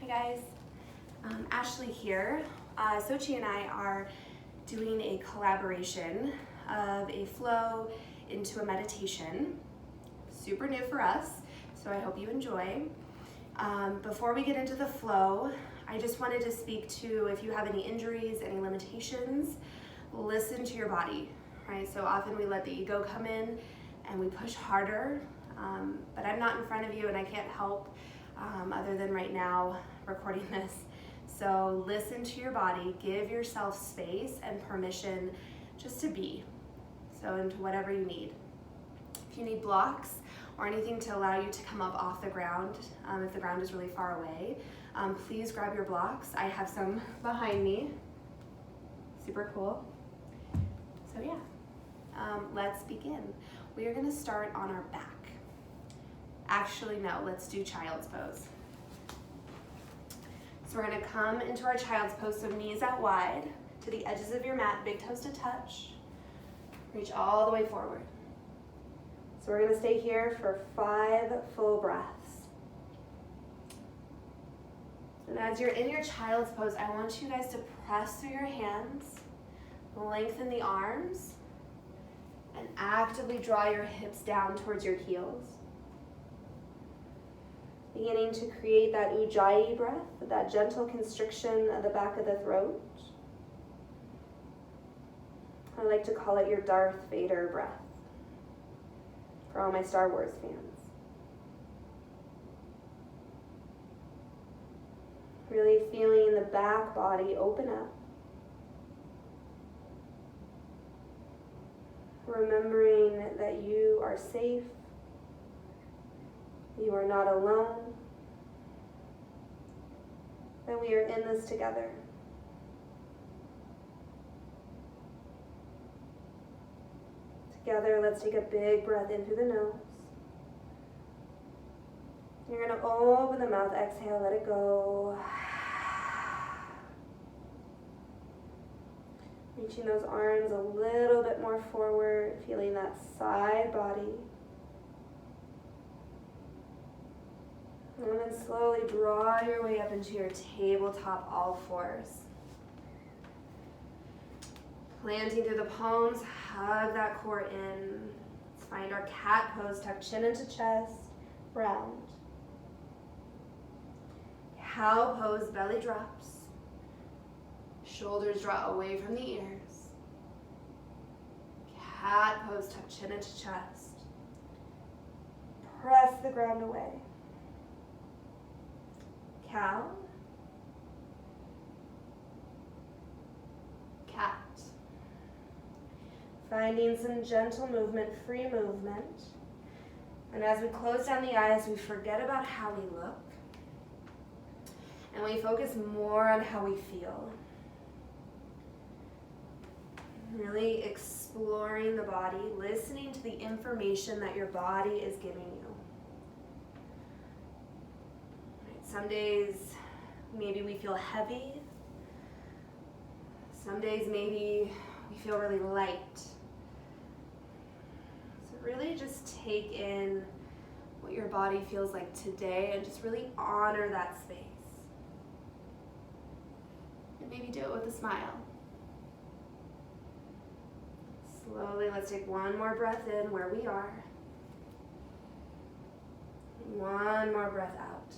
Hi guys, Ashley here. Xochilt and I are doing a collaboration of a flow into a meditation. Super new for us, so I hope you enjoy. Before we get into the flow, I just wanted to speak to if you have any injuries, any limitations, listen to your body, right? So often we let the ego come in and we push harder, but I'm not in front of you and I can't help other than right now recording this. So listen to your body, give yourself space and permission just to be, so into whatever you need. If you need blocks or anything to allow you to come up off the ground, if the ground is really far away, please grab your blocks. I have some behind me. Super cool. So yeah, let's begin. We are gonna start on our back. Actually, no, let's do child's pose. So we're gonna come into our child's pose, so knees out wide to the edges of your mat, big toes to touch. Reach all the way forward. So we're gonna stay here for 5 full breaths. And as you're in your child's pose, I want you guys to press through your hands, lengthen the arms, and actively draw your hips down towards your heels. Beginning to create that ujjayi breath, that gentle constriction of the back of the throat. I like to call it your Darth Vader breath for all my Star Wars fans. Really feeling the back body open up. Remembering that you are safe. You are not alone. That we are in this together. Together, let's take a big breath in through the nose. You're going to open the mouth, exhale, let it go. Reaching those arms a little bit more forward, feeling that side body. And then slowly draw your way up into your tabletop all fours. Planting through the palms, hug that core in. Let's find our cat pose, tuck chin into chest, round. Cow pose, belly drops. Shoulders draw away from the ears. Cat pose, tuck chin into chest. Press the ground away. Cow, cat. Finding some gentle movement, free movement. And as we close down the eyes, we forget about how we look. And we focus more on how we feel. Really exploring the body, listening to the information that your body is giving you. Some days, maybe we feel heavy. Some days, maybe we feel really light. So really just take in what your body feels like today and just really honor that space. And maybe do it with a smile. Slowly, let's take one more breath in where we are. One more breath out.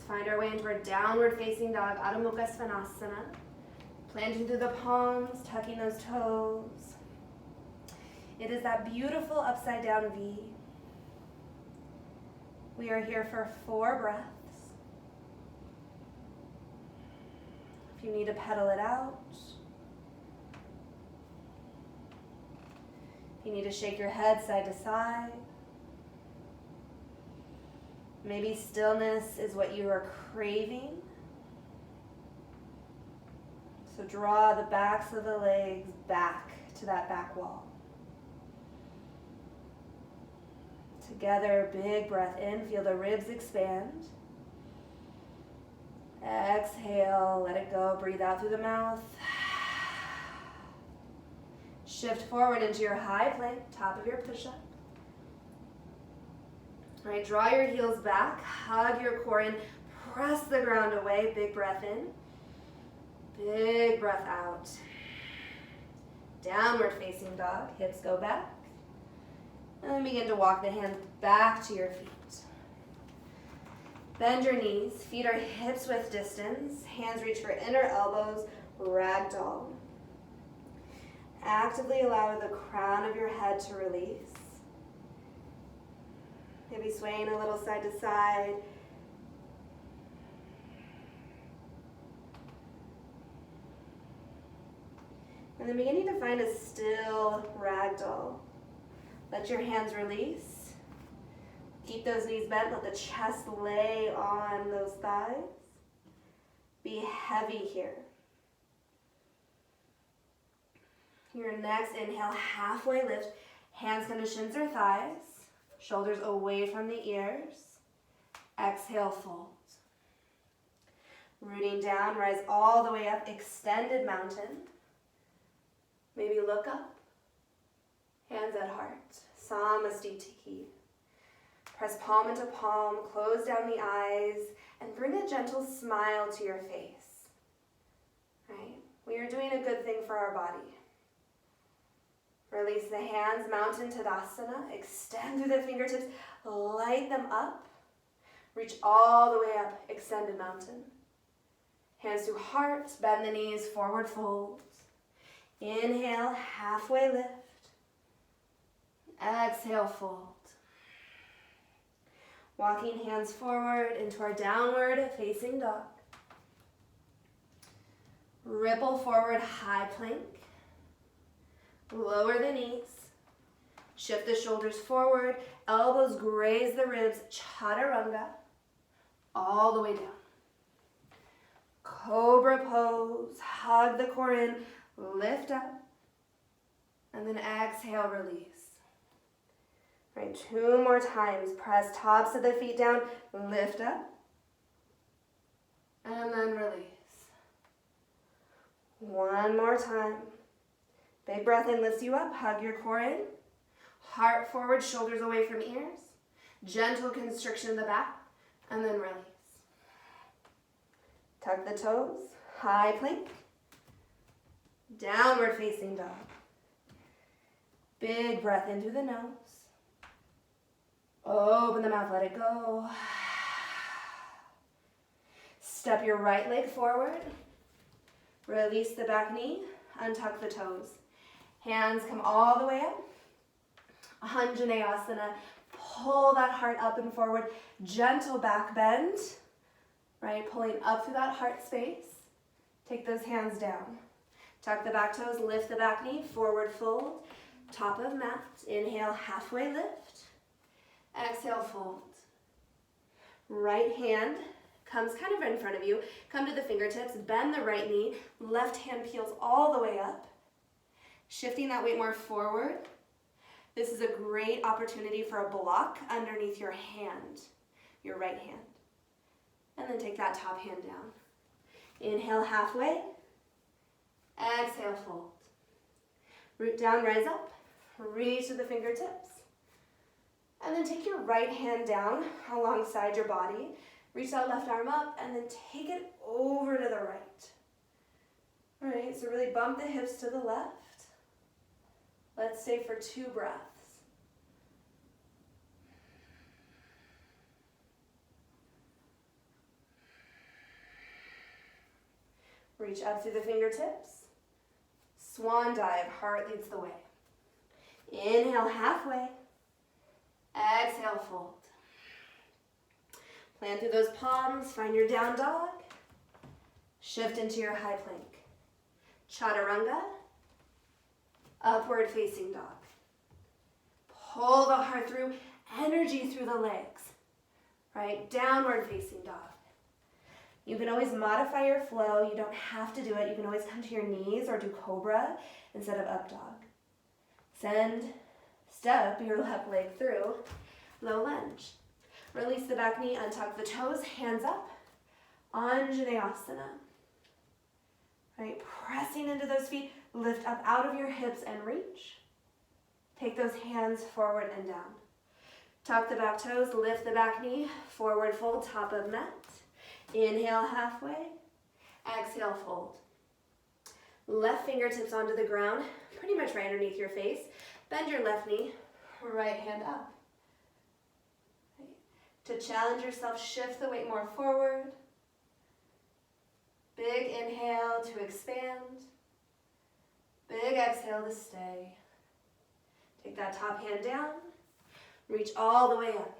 Find our way into our downward facing dog, Adho Mukha Svanasana. Planting through the palms, tucking those toes. It is that beautiful upside down V. We are here for 4 breaths. If you need to pedal it out. If you need to shake your head side to side. Maybe stillness is what you are craving. So draw the backs of the legs back to that back wall. Together, big breath in, feel the ribs expand. Exhale, let it go, breathe out through the mouth. Shift forward into your high plank, top of your push-up. Right, draw your heels back, hug your core in, press the ground away, big breath in, big breath out. Downward facing dog, hips go back. And then begin to walk the hands back to your feet. Bend your knees, feet are hips width distance, hands reach for inner elbows, ragdoll. Actively allow the crown of your head to release. Maybe swaying a little side to side. And then beginning to find a still ragdoll. Let your hands release. Keep those knees bent, let the chest lay on those thighs. Be heavy here. Your next inhale, halfway lift. Hands come to shins or thighs. Shoulders away from the ears. Exhale, fold. Rooting down, rise all the way up, extended mountain. Maybe look up. Hands at heart. Samastiti. Press palm into palm, close down the eyes, and bring a gentle smile to your face. Right? We are doing a good thing for our body. Release the hands, mountain Tadasana. Extend through the fingertips, light them up. Reach all the way up, extended mountain. Hands to heart, bend the knees, forward fold. Inhale, halfway lift. Exhale, fold. Walking hands forward into our downward facing dog. Ripple forward, high plank. Lower the knees. Shift the shoulders forward. Elbows graze the ribs. Chaturanga. All the way down. Cobra pose. Hug the core in. Lift up. And then exhale, release. Right, 2 more times. Press tops of the feet down. Lift up. And then release. 1 more time. Big breath in, lifts you up. Hug your core in. Heart forward, shoulders away from ears. Gentle constriction in the back. And then release. Tuck the toes. High plank. Downward facing dog. Big breath in through the nose. Open the mouth, let it go. Step your right leg forward. Release the back knee. Untuck the toes. Hands come all the way up. Anjaneyasana. Pull that heart up and forward. Gentle back bend. Right, pulling up through that heart space. Take those hands down. Tuck the back toes, lift the back knee, forward fold. Top of mat. Inhale, halfway lift. Exhale, fold. Right hand comes kind of in front of you. Come to the fingertips, bend the right knee. Left hand peels all the way up. Shifting that weight more forward. This is a great opportunity for a block underneath your hand, your right hand. And then take that top hand down. Inhale, halfway. Exhale, fold. Root down, rise up. Reach to the fingertips. And then take your right hand down alongside your body. Reach that left arm up and then take it over to the right. All right, so really bump the hips to the left. Let's stay for 2 breaths. Reach up through the fingertips. Swan dive, heart leads the way. Inhale, halfway. Exhale, fold. Plant through those palms, find your down dog. Shift into your high plank. Chaturanga. Upward facing dog. Pull the heart through, energy through the legs. Right, downward facing dog. You can always modify your flow. You don't have to do it. You can always come to your knees or do cobra instead of up dog. Step your left leg through, low lunge. Release the back knee, untuck the toes, hands up. Anjaneyasana. Right, pressing into those feet, lift up out of your hips and reach. Take those hands forward and down. Tuck the back toes, lift the back knee, forward fold, top of mat. Inhale halfway, exhale fold. Left fingertips onto the ground, pretty much right underneath your face. Bend your left knee, right hand up. Okay. To challenge yourself, shift the weight more forward. Big inhale to expand. Big exhale to stay. Take that top hand down. Reach all the way up.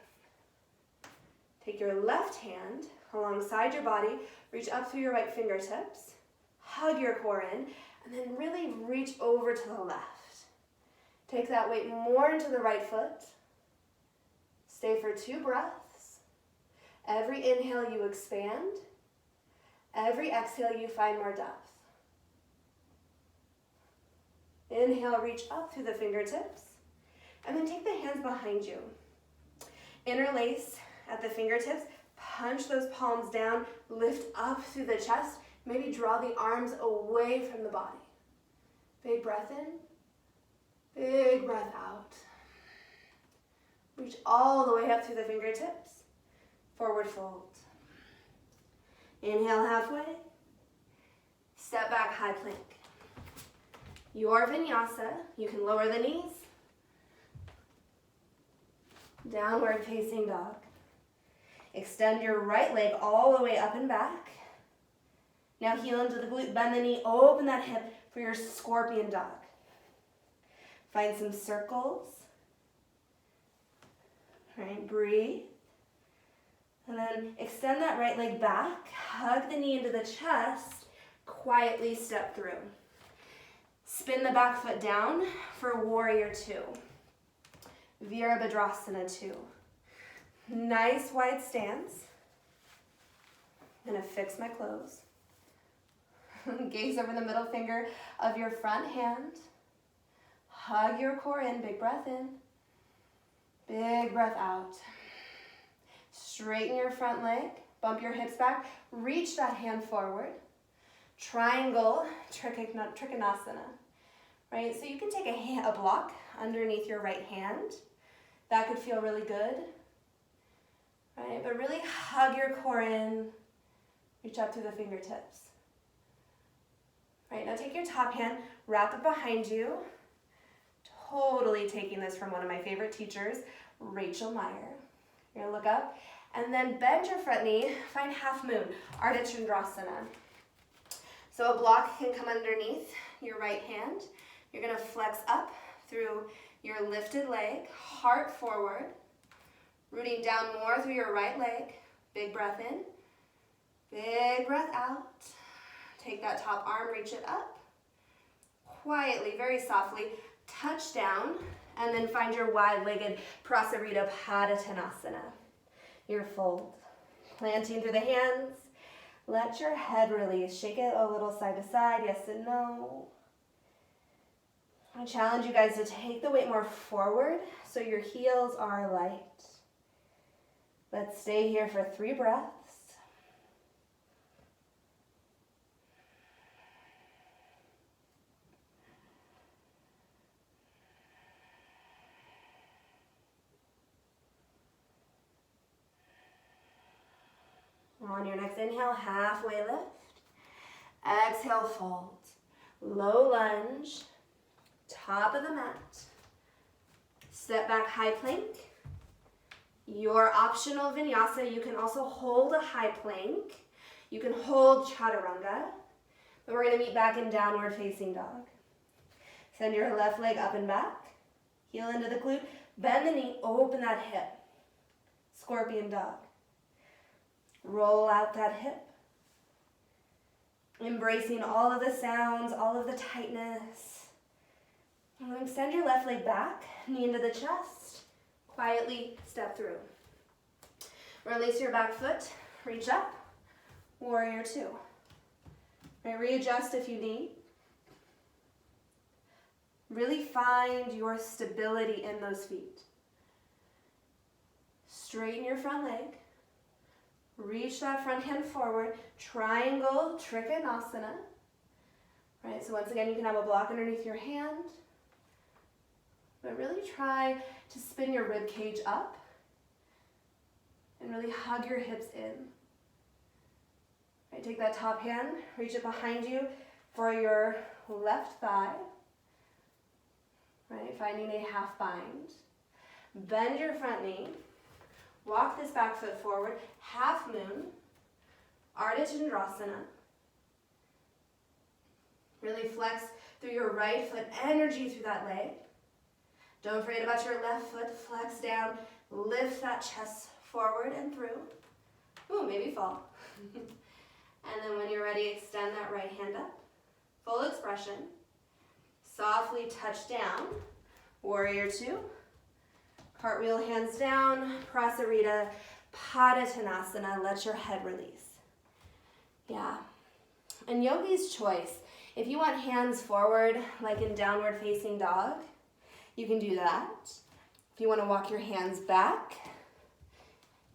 Take your left hand alongside your body. Reach up through your right fingertips. Hug your core in. And then really reach over to the left. Take that weight more into the right foot. Stay for 2 breaths. Every inhale you expand. Every exhale you find more depth. Inhale, reach up through the fingertips. And then take the hands behind you. Interlace at the fingertips. Punch those palms down. Lift up through the chest. Maybe draw the arms away from the body. Big breath in. Big breath out. Reach all the way up through the fingertips. Forward fold. Inhale halfway. Step back, high plank. Your vinyasa, you can lower the knees. Downward facing dog. Extend your right leg all the way up and back. Now heel into the glute, bend the knee, open that hip for your scorpion dog. Find some circles. All right, breathe. And then extend that right leg back, hug the knee into the chest, quietly step through. Spin the back foot down for warrior 2. Virabhadrasana 2. Nice wide stance. I'm gonna fix my clothes. Gaze over the middle finger of your front hand. Hug your core in, big breath in. Big breath out. Straighten your front leg, bump your hips back, reach that hand forward. Triangle, Trikonasana, right? So you can take a block underneath your right hand. That could feel really good, right? But really hug your core in, reach up through the fingertips. Right, now take your top hand, wrap it behind you. Totally taking this from one of my favorite teachers, Rachel Meyer. You're gonna look up, and then bend your front knee, find half moon, Ardha Chandrasana. So a block can come underneath your right hand. You're gonna flex up through your lifted leg, heart forward, rooting down more through your right leg. Big breath in, big breath out. Take that top arm, reach it up. Quietly, very softly, touch down, and then find your wide-legged Prasarita Padottanasana. Your fold. Planting through the hands. Let your head release. Shake it a little side to side, yes and no. I challenge you guys to take the weight more forward so your heels are light. Let's stay here for 3 breaths. On your next inhale, halfway lift. Exhale, fold. Low lunge, top of the mat. Step back, high plank. Your optional vinyasa, you can also hold a high plank. You can hold chaturanga. But we're gonna meet back in downward facing dog. Send your left leg up and back. Heel into the glute. Bend the knee, open that hip. Scorpion dog. Roll out that hip. Embracing all of the sounds, all of the tightness. And then extend your left leg back, knee into the chest. Quietly step through. Release your back foot, reach up. Warrior 2. Right, readjust if you need. Really find your stability in those feet. Straighten your front leg. Reach that front hand forward. Triangle Trikonasana. Right, so once again, you can have a block underneath your hand. But really try to spin your rib cage up and really hug your hips in. Right, take that top hand, reach it behind you for your left thigh. Right, finding a half bind. Bend your front knee. Walk this back foot forward, half moon, Ardha Chandrasana. Really flex through your right foot, energy through that leg. Don't forget about your left foot, flex down, lift that chest forward and through. Ooh, maybe fall. And then when you're ready, extend that right hand up. Full expression. Softly touch down. Warrior two. Cartwheel hands down. Prasarita Padottanasana. Let your head release. Yeah. And yogi's choice. If you want hands forward, like in downward facing dog, you can do that. If you want to walk your hands back,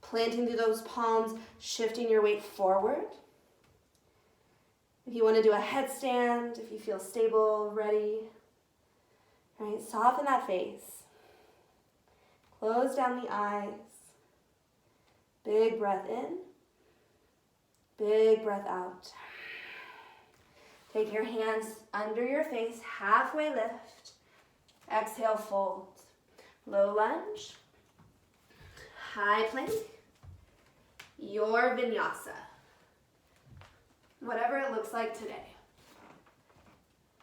planting through those palms, shifting your weight forward. If you want to do a headstand, if you feel stable, ready, right, soften that face. Close down the eyes. Big breath in. Big breath out. Take your hands under your face, halfway lift. Exhale, fold. Low lunge. High plank. Your vinyasa. Whatever it looks like today.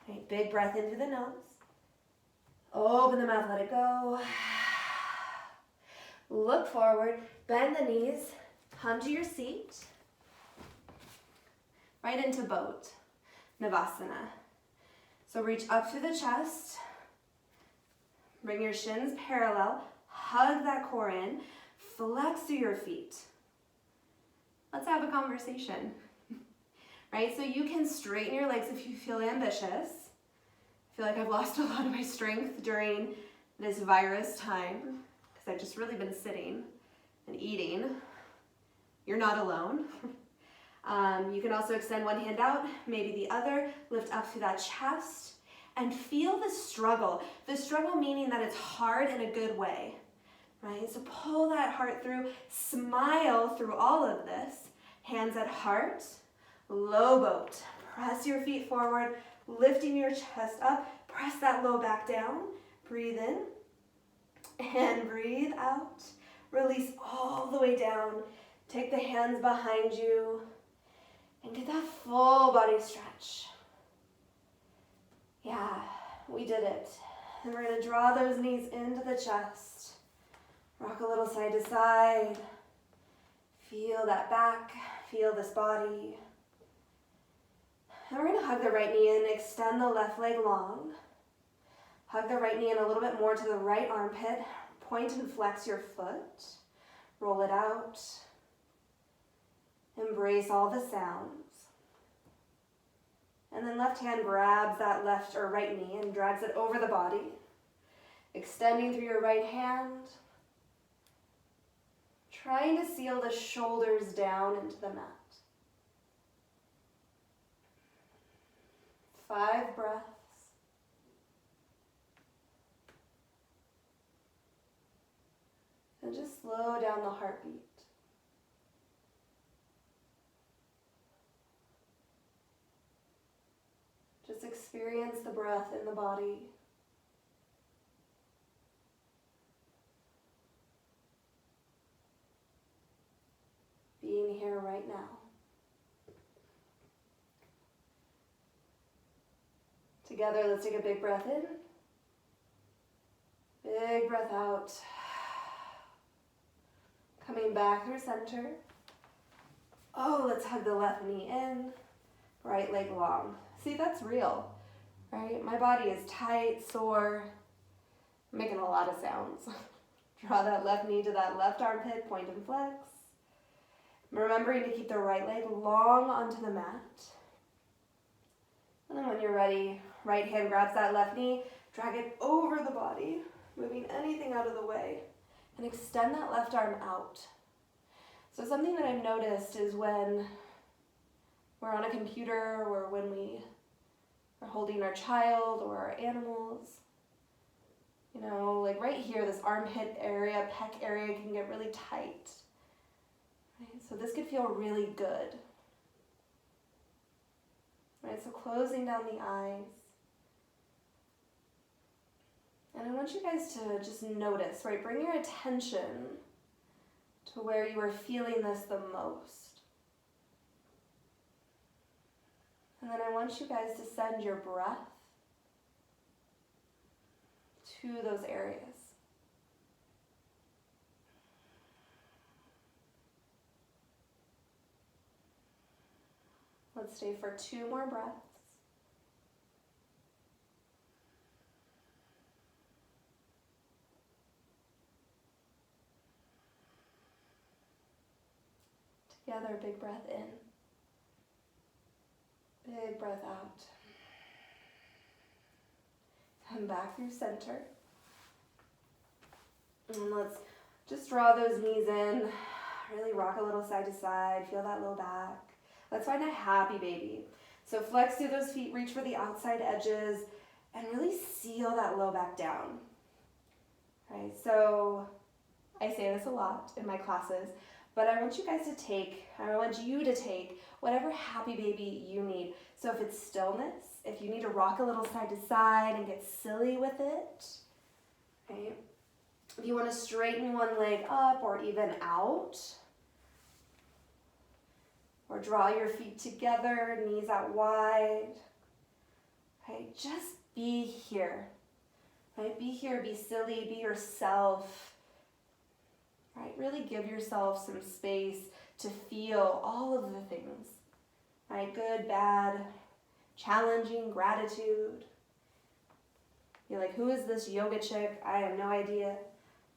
Right, big breath into the nose. Open the mouth, let it go. Look forward, bend the knees, come to your seat. Right into boat, Navasana. So reach up through the chest. Bring your shins parallel, hug that core in, flex through your feet. Let's have a conversation. Right, so you can straighten your legs if you feel ambitious. I feel like I've lost a lot of my strength during this virus time because I've just really been sitting and eating. You're not alone. You can also extend one hand out, maybe the other, lift up through that chest, and feel the struggle. The struggle meaning that it's hard in a good way, right? So pull that heart through, smile through all of this. Hands at heart. Low boat. Press your feet forward, lifting your chest up. Press that low back down. Breathe in and breathe out. Release all the way down. Take the hands behind you and get that full body stretch. Yeah, we did it. And we're going to draw those knees into the chest. Rock a little side to side. Feel that back. Feel this body. And we're going to hug the right knee in, extend the left leg long. Hug the right knee in a little bit more to the right armpit. Point and flex your foot. Roll it out. Embrace all the sounds. And then left hand grabs that left or right knee and drags it over the body. Extending through your right hand. Trying to seal the shoulders down into the mat. 5 breaths. And just slow down the heartbeat. Just experience the breath in the body. Being here right now. Together, let's take a big breath in. Big breath out. Coming back through center. Oh, let's hug the left knee in. Right leg long. See, that's real, right? My body is tight, sore. I'm making a lot of sounds. Draw that left knee to that left armpit, point and flex. Remembering to keep the right leg long onto the mat. And then when you're ready, right hand grabs that left knee, drag it over the body, moving anything out of the way, and extend that left arm out. So something that I've noticed is when we're on a computer or when we are holding our child or our animals, you know, like right here, this armpit area, pec area can get really tight. So this could feel really good. Right, so closing down the eyes. And I want you guys to just notice, right? Bring your attention to where you are feeling this the most. And then I want you guys to send your breath to those areas. Let's stay for 2 more breaths. Together, big breath in. Big breath out. Come back through center. And let's just draw those knees in. Really rock a little side to side. Feel that low back. Let's find a happy baby. So flex through those feet, reach for the outside edges, and really seal that low back down. Right, so I say this a lot in my classes, but I want you to take whatever happy baby you need. So if it's stillness, if you need to rock a little side to side and get silly with it, right? If you want to straighten one leg up or even out, or draw your feet together, knees out wide, right? Just be here, right? Be here, be silly, be yourself, right? Really give yourself some space to feel all of the things, right? Good, bad, challenging, gratitude. You're like, who is this yoga chick? I have no idea.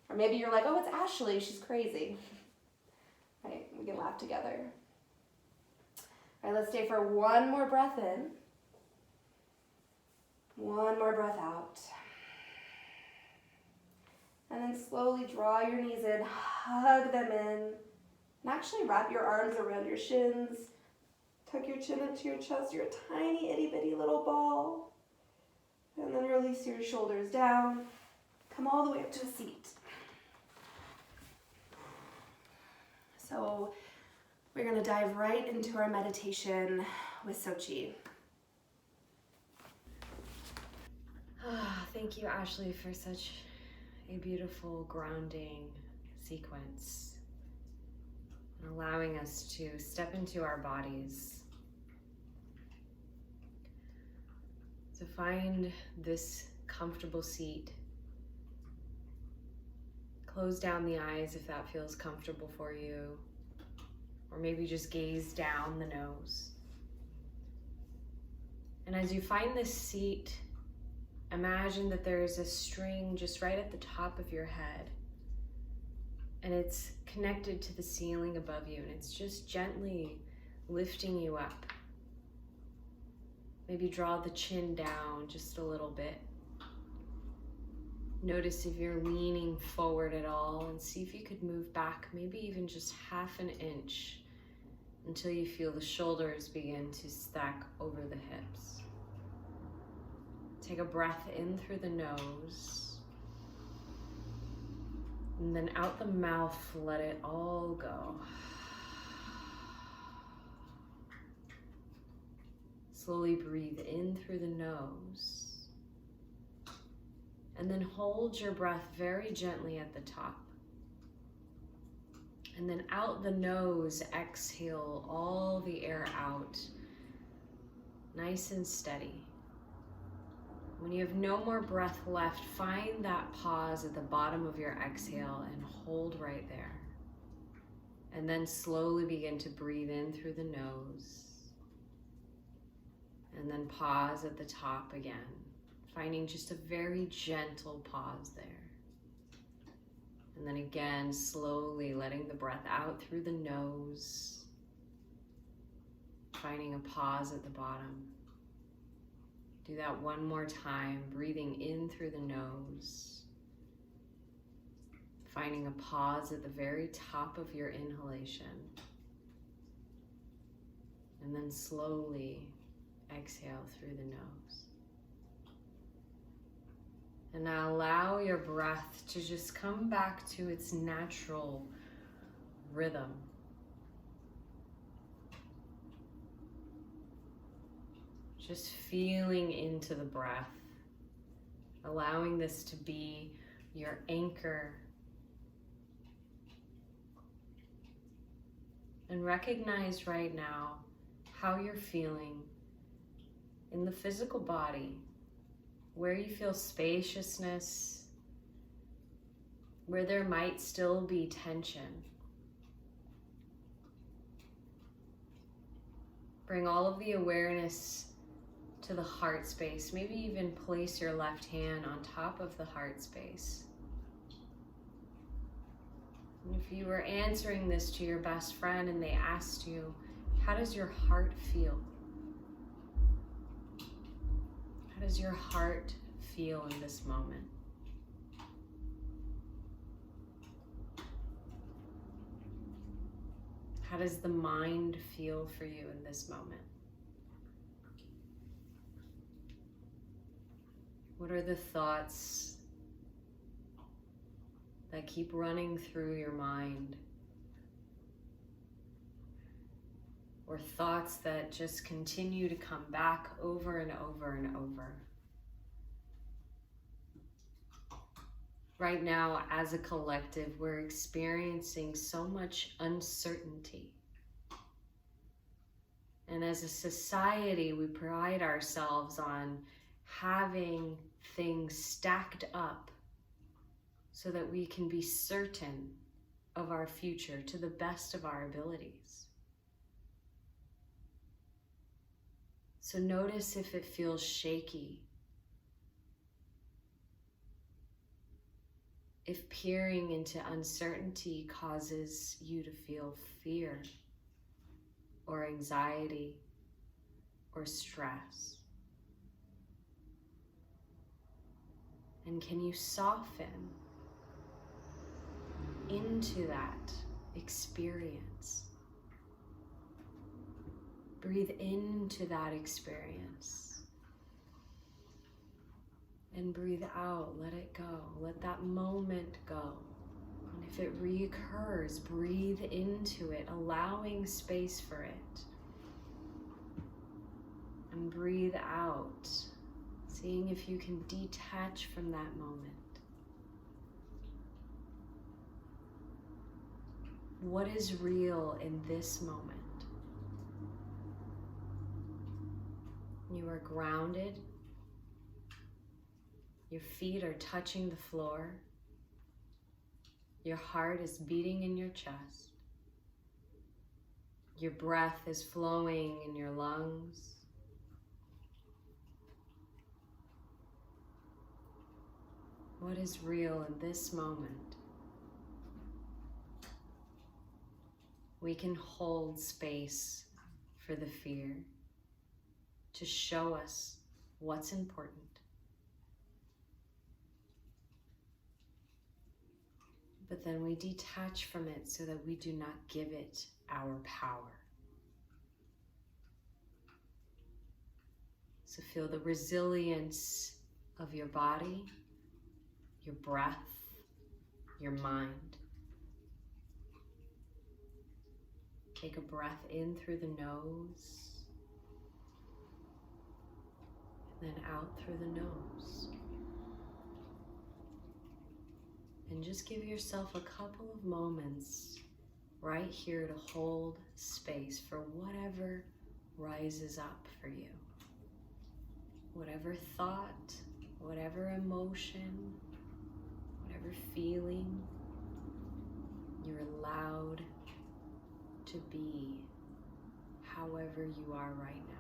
Or maybe you're like, oh, it's Ashley, she's crazy. Right, we can laugh together. All right, let's stay for 1 more breath in. 1 more breath out. And then slowly draw your knees in, hug them in, and actually wrap your arms around your shins. Tuck your chin into your chest, you're a tiny itty bitty little ball. And then release your shoulders down. Come all the way up to a seat. So we're going to dive right into our meditation with Xochilt. Thank you, Ashley, for such a beautiful grounding sequence and allowing us to step into our bodies. So find this comfortable seat. Close down the eyes if that feels comfortable for you, or maybe just gaze down the nose. And as you find this seat, imagine that there's a string just right at the top of your head, and it's connected to the ceiling above you, and it's just gently lifting you up. Maybe draw the chin down just a little bit. Notice if you're leaning forward at all, and see if you could move back maybe even just half an inch until you feel the shoulders begin to stack over the hips. Take a breath in through the nose, and then out the mouth, let it all go. Slowly breathe in through the nose, and then hold your breath very gently at the top. And then out the nose, exhale all the air out, nice and steady. When you have no more breath left, find that pause at the bottom of your exhale and hold right there. And then slowly begin to breathe in through the nose. And then pause at the top again, finding just a very gentle pause there. And then again, slowly letting the breath out through the nose, finding a pause at the bottom. Do that one more time, breathing in through the nose, finding a pause at the very top of your inhalation, and then slowly exhale through the nose. And now allow your breath to just come back to its natural rhythm. Just feeling into the breath, allowing this to be your anchor. And recognize right now how you're feeling in the physical body, where you feel spaciousness, where there might still be tension. Bring all of the awareness to the heart space. Maybe even place your left hand on top of the heart space. And if you were answering this to your best friend and they asked you, how does your heart feel? How does your heart feel in this moment? How does the mind feel for you in this moment? What are the thoughts that keep running through your mind? Or thoughts that just continue to come back over and over and over? Right now, as a collective, we're experiencing so much uncertainty. And as a society, we pride ourselves on having things stacked up so that we can be certain of our future to the best of our abilities. So notice if it feels shaky. If peering into uncertainty causes you to feel fear or anxiety or stress. And can you soften into that experience? Breathe into that experience. And breathe out, let it go. Let that moment go. And if it reoccurs, breathe into it, allowing space for it. And breathe out, seeing if you can detach from that moment. What is real in this moment? You are grounded. Your feet are touching the floor. Your heart is beating in your chest. Your breath is flowing in your lungs. What is real in this moment? We can hold space for the fear to show us what's important. But then we detach from it so that we do not give it our power. So feel the resilience of your body, your breath, your mind. Take a breath in through the nose, and then out through the nose. And just give yourself a couple of moments right here to hold space for whatever rises up for you. Whatever thought, whatever emotion, whatever feeling, you're allowed to be however you are right now.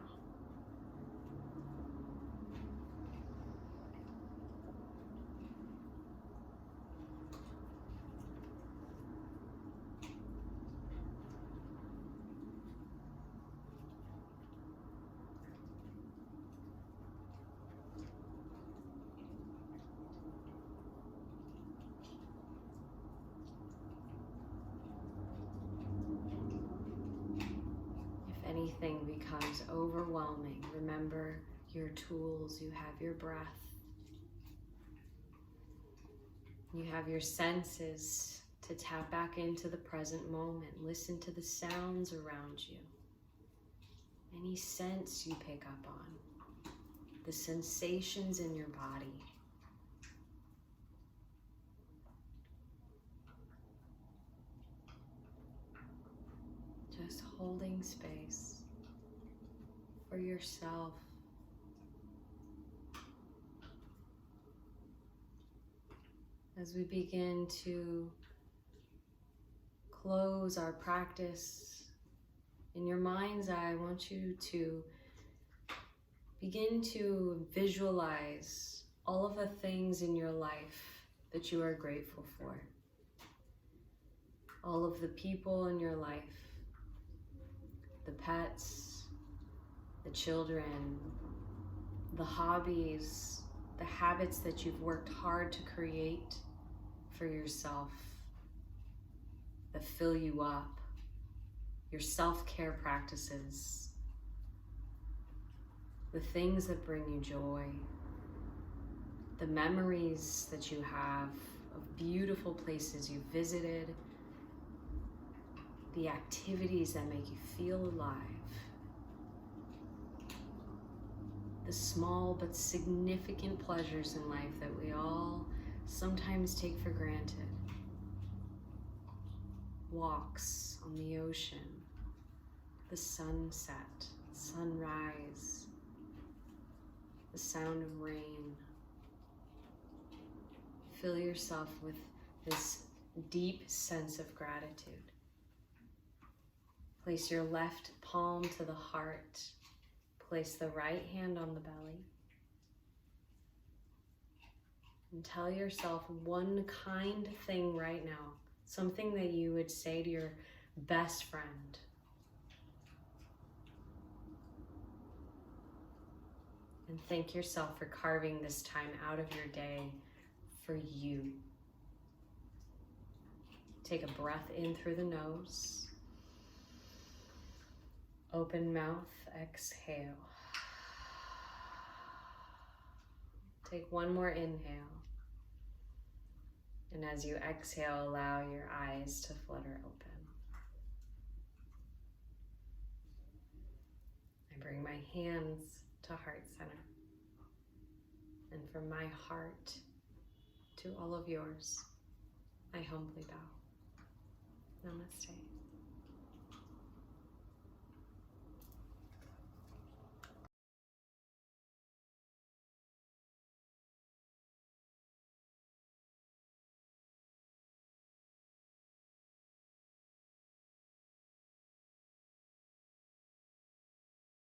Anything becomes overwhelming, remember your tools. You have your breath. You have your senses to tap back into the present moment. Listen to the sounds around you. Any sense you pick up on. the sensations in your body. Just holding space for yourself. As we begin to close our practice, in your mind's eye, I want you to begin to visualize all of the things in your life that you are grateful for. All of the people in your life, the pets, the children, the hobbies, the habits that you've worked hard to create for yourself that fill you up, your self-care practices, the things that bring you joy, the memories that you have of beautiful places you visited, the activities that make you feel alive, the small but significant pleasures in life that we all sometimes take for granted. Walks on the ocean, the sunset, sunrise, the sound of rain. Fill yourself with this deep sense of gratitude. Place your left palm to the heart. Place the right hand on the belly. And tell yourself one kind thing right now, something that you would say to your best friend. And thank yourself for carving this time out of your day for you. Take a breath in through the nose. Open mouth, exhale. Take one more inhale. And as you exhale, allow your eyes to flutter open. I bring my hands to heart center. And from my heart to all of yours, I humbly bow. Namaste.